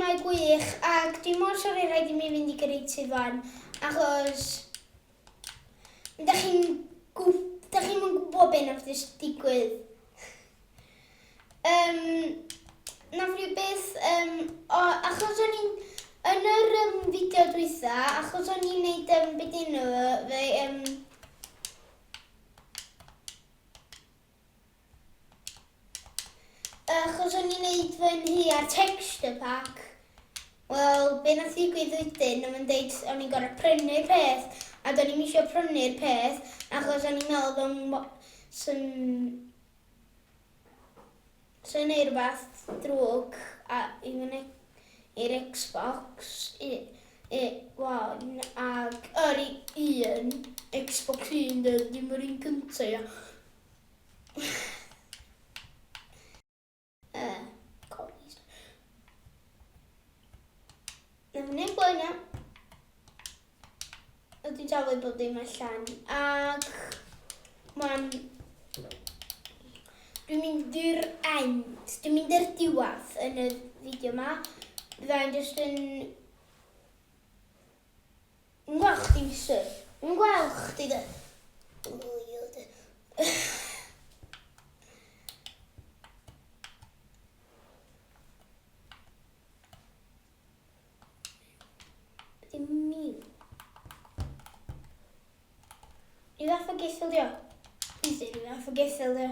Mae gwych, ac dwi'n mor sori rhaid i mi fynd I Creative fan, achos da chi'n gwybod beth nath digwydd. Nath rhywbeth, achos o'n i'n, yn yr fideo dwytha, achos o'n i'n neud beth enw fe, achos o'n i'n neud fy nhŷ ar texture pack. Wel, be nath ddigwydd wedyn, o'n deud o'n i'n gorau prynu'r peth, a do'n i'n eisiau prynu'r peth, achos o'n i'n meddwl sy'n neud rhywbeth drwg i'r Xbox One ac yr un Xbox 1 ddim yr un cyntaf ia. Na fyny blaen dwi'n taflu bod dim allan ac dwi'n mynd i'r end, dwi'n mynd i'r diwedd yn y fideo yma. Byddai'n jyst yn gweld chdi mister. Dwi'n gweld chdi de. Dim miw. I fath o geffil dio? Please i fath o geffil dio.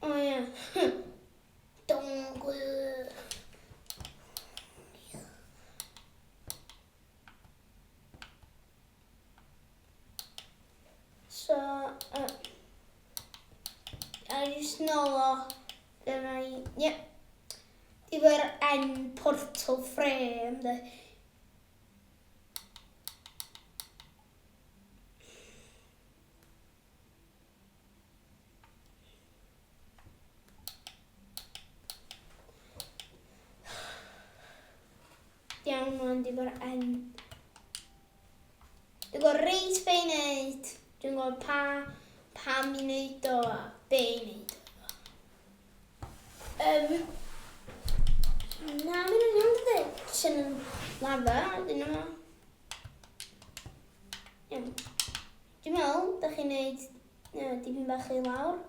O ia. Dongl. So, I just know that yep. Di fo'r end portal frame de. Iawn nhw'n di fo'r end. Dwi'n gwybod reit be I wneud. Dwi'n gwybod pam I wneud o a be I wneud o. Na, mi'n iawn dydy. Sy'n yn lafa, dyn nhw. Iawn. Dwi'n meddwl, da chi'n wneud dipyn bach I lawr.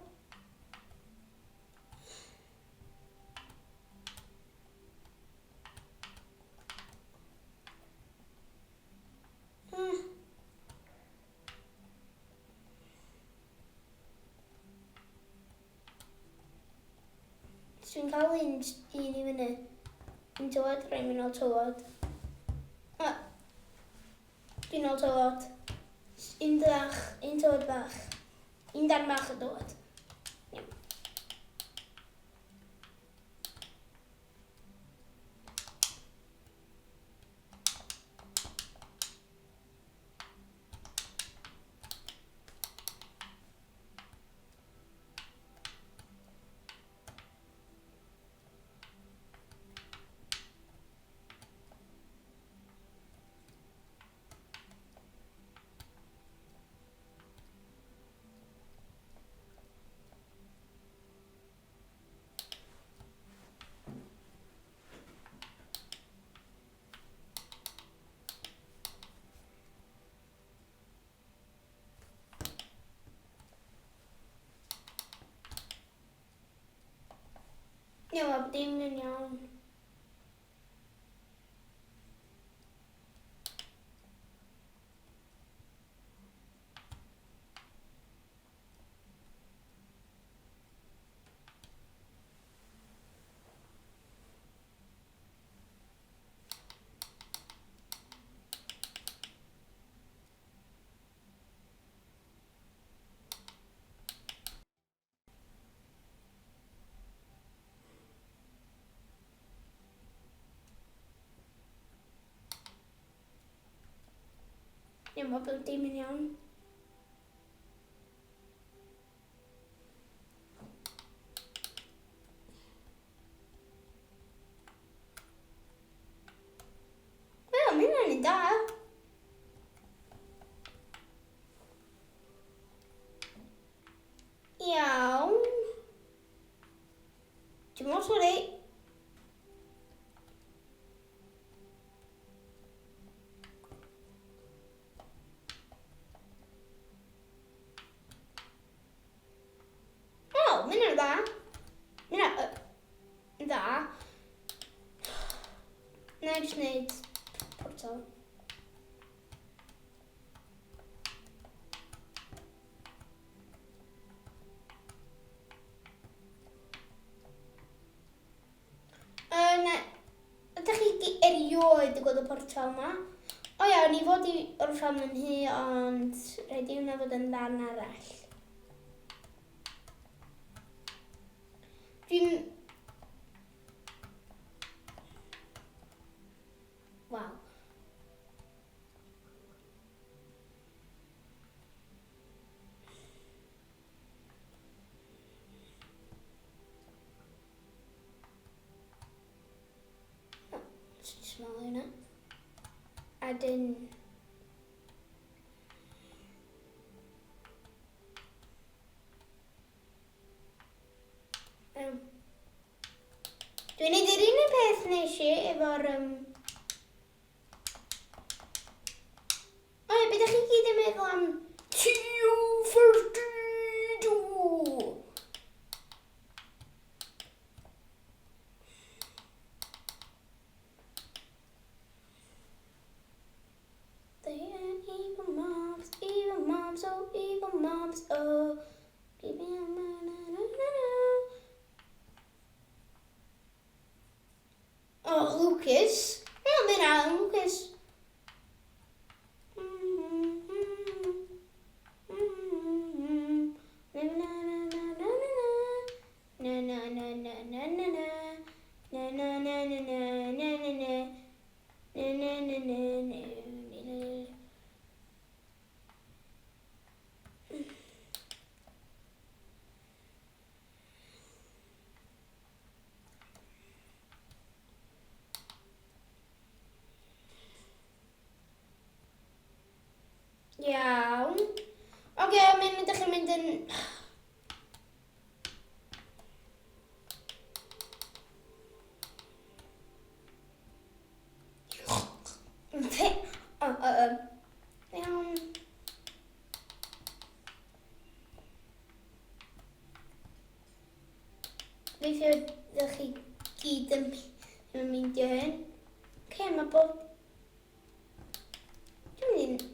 Dwi'n cael un I fyny. Un tywod, rhaid mi'n ôl tywod. Dwi'n ôl tywod. Un tywod bach. Un darn bach o dywod. Iawn, dim yn iawn. Iawn, mae bod dim yn iawn. Wel, mae hynna'n un da. Iawn. Dwi'n meddwl sori. Mae'n yna dda. Mae'n yna dda. Na i jyst wneud portal. Ydych chi erioed yn gweld y portal yma? O ia, ni fod i orffen yn hi, ond rhaid i hwnna fod yn ddarn arall. Dwi'n... Waw. Small hynna. A dyn... Dwi'n neud yr un peth nes i efo'r... O ie, beth ydych chi gyd yn meddwl am TU42? They are evil moms, oh evil moms, oh. Give me a Oh, Lucas. Wel, mae'n Alan Lucas. Iawn. Oce, mae'n dechrau mynd yn... Iawn. Gobeithio ydych chi gyd yn meindio hyn. Oce, mae bob... Dwi'n mynd...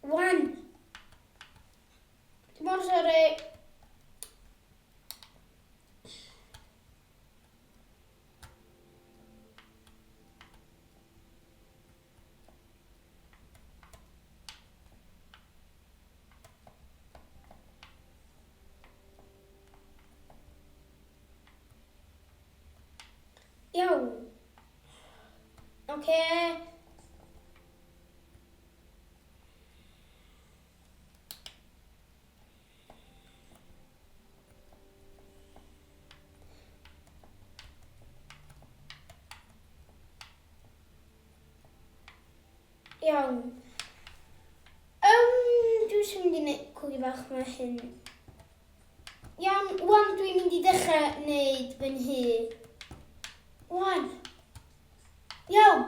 Wan! Dwi'n mor sori. Iawn. Oce. Iawn. Dwi'n jyst mynd i wneud cwgi bach yma hyn. Iawn, wan dwi'n mynd i dechrau wneud fy nhŷ. Wan. Iawn.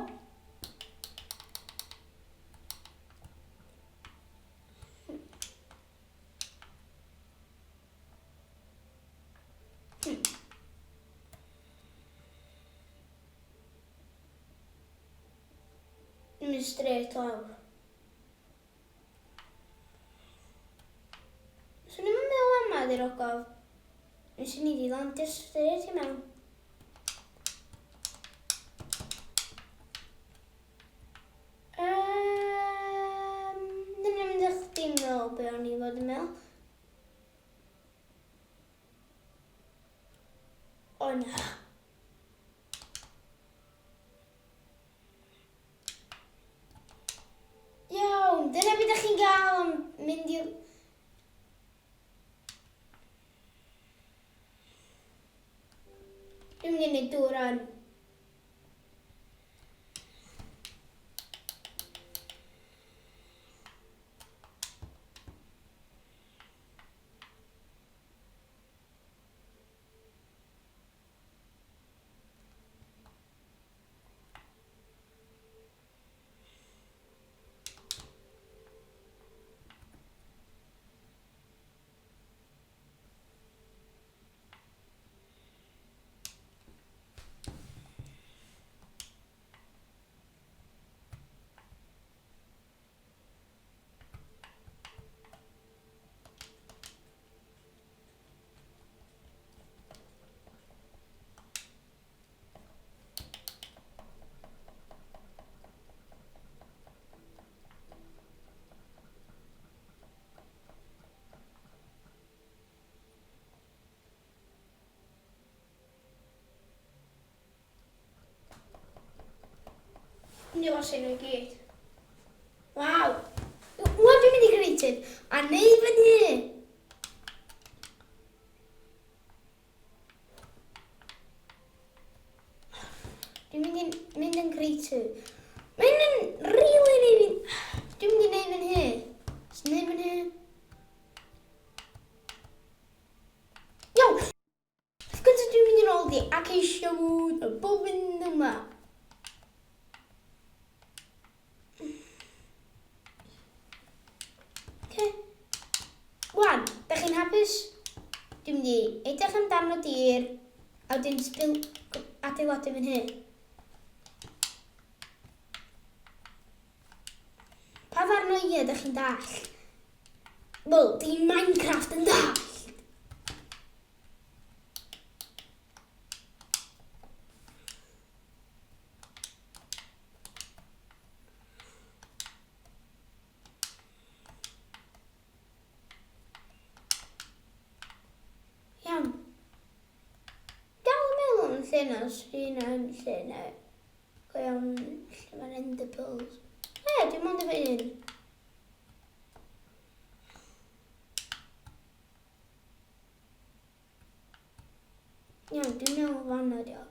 Dwi'n mynd straight lawr. So ni'n meddwl yma di'r ogof. Nes i ni di landio straight i mewn. Dyna mynd eich dim meddwl be o'n i fod yn meddwl. O na. Iawn, dyna beth ydych chi'n gael am mynd i... Dwi'n mynd i wneud dŵr on. Ni wasu nhw i gyd. Waw! Wan dwi'n mynd i creative a neu fyny. Dwi'n mynd i mynd yn creative. Mae'n yn rili neud fi... Dwi'n mynd i neud fyny. Neud fyny. Iawn! Wrth gwrs dwi'n mynd i'n ôl di ac eisiau y bobyn yma. Wan, da chi'n hapus? Dwi'n mynd i edrych amdano dir a wedyn adeiladu fan hyn. Pa ddarn o ydych chi'n dall? Wel, di Minecraft yn dall. Iawn. Dal yn meddwl yn lle na, os dwi'n yn lle na. Go iawn, lle mae'r ender pearls. Dwi'n mond efo un. Iawn, dwi'n meddwl fan'na dio.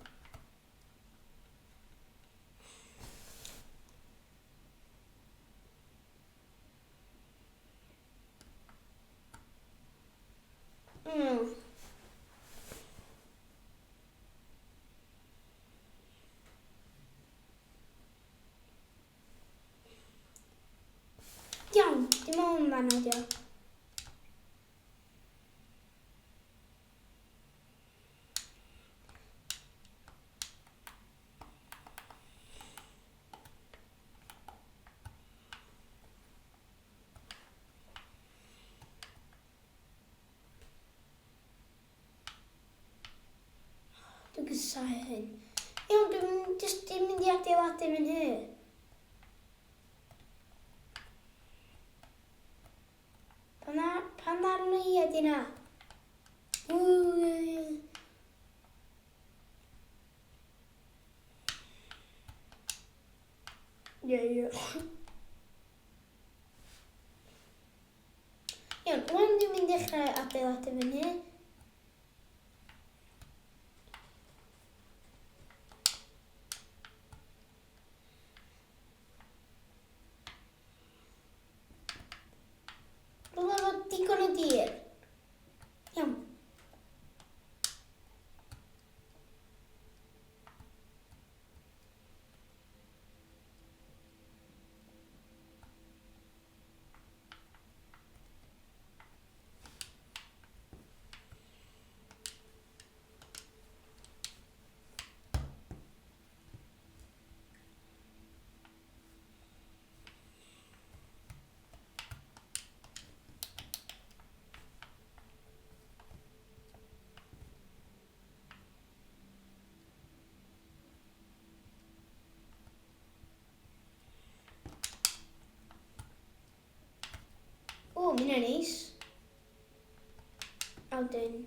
Iawn, dim ond fan'na dio. Dwi'n gysau hyn. Iawn, dwi'n just dim mynd i adeiladu fan hyn. Pan ddarn o i ydi na? Ie. Iawn, wan dwi'n mynd i dechrau adeiladu fan hyn. Rwy'n efo digon o dir. Iawn. O, mae'n neis. A wedyn,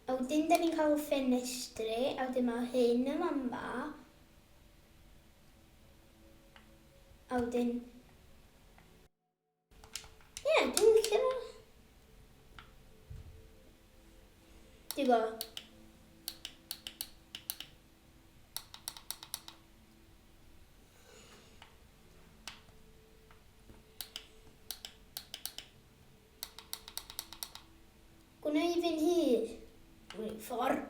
A wedyn da ni'n cael ffenestri, a wedyn mae hyn yn yma. A wedyn... Ie, dwi'n licio. Dwi'n gwybod. Gwneud fi'n hyd. Mwyn ffordd.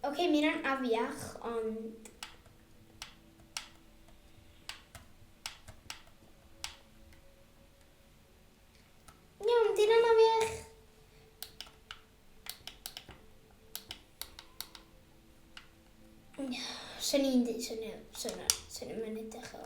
Oce, mi yna'n afiach, ond... Iawn, di yna'n afiach. Sa'n ni'n dweud, sa'n ni'n mynd edrych o.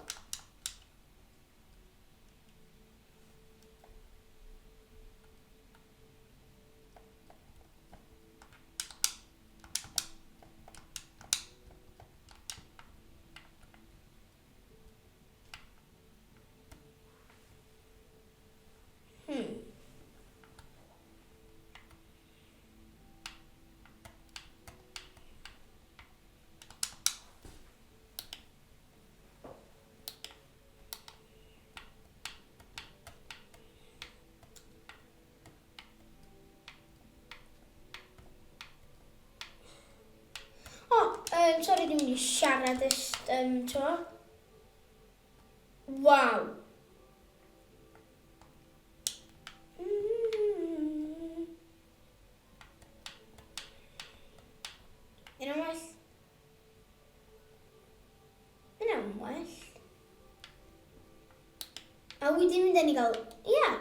Sori, dwi'n mynd i siarad tro. Waw. Yna'n well? Yna'n well. A wedyn mynd i gael... Ia.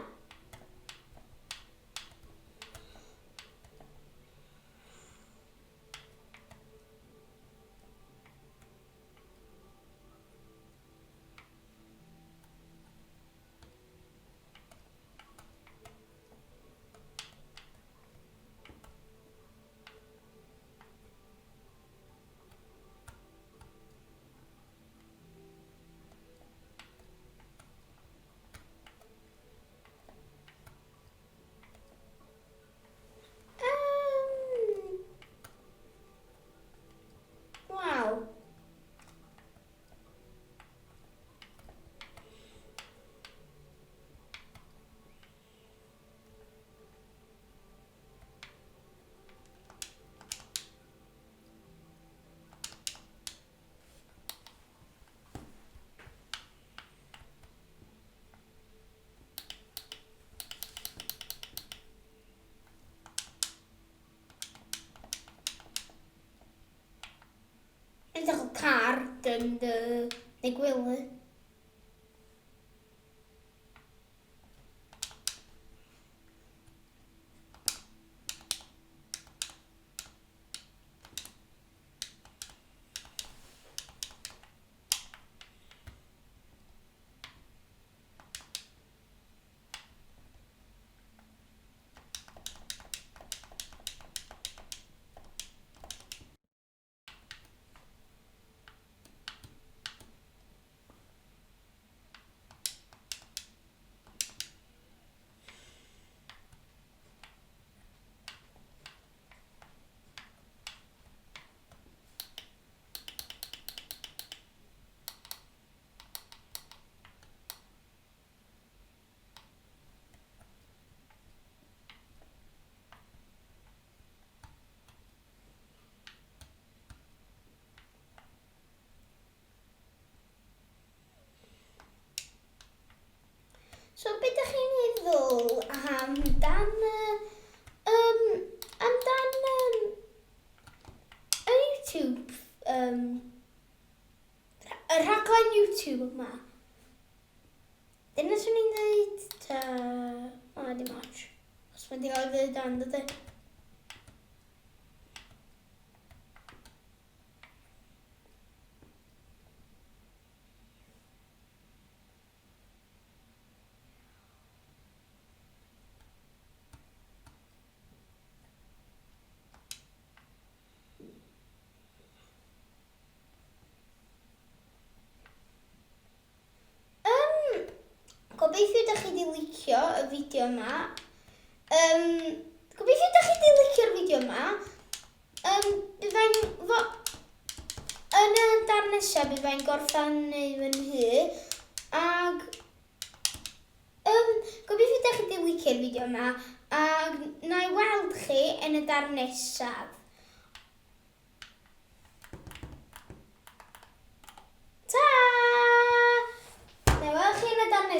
Waw. Edrych o car yn dy gwely. So, beth ydych chi'n meddwl amdan y YouTube, y rhaglen YouTube yma? Dyna swn i'n dweud, dim ots. Os mae'n di gael ei ddweud dan, dydy? gobeithio ydych chi wedi licio y fideo yma. Gobeithio ydych chi wedi licio'r fideo yma. Yn y darn nesaf, bydd fe'n gorffen neu fy nhŷ. Ag gobeithio ydych chi wedi licio'r fideo yma. Ag na i weld chi yn y darn nesaf. Ta! Na i weld chi yn y darn nesaf.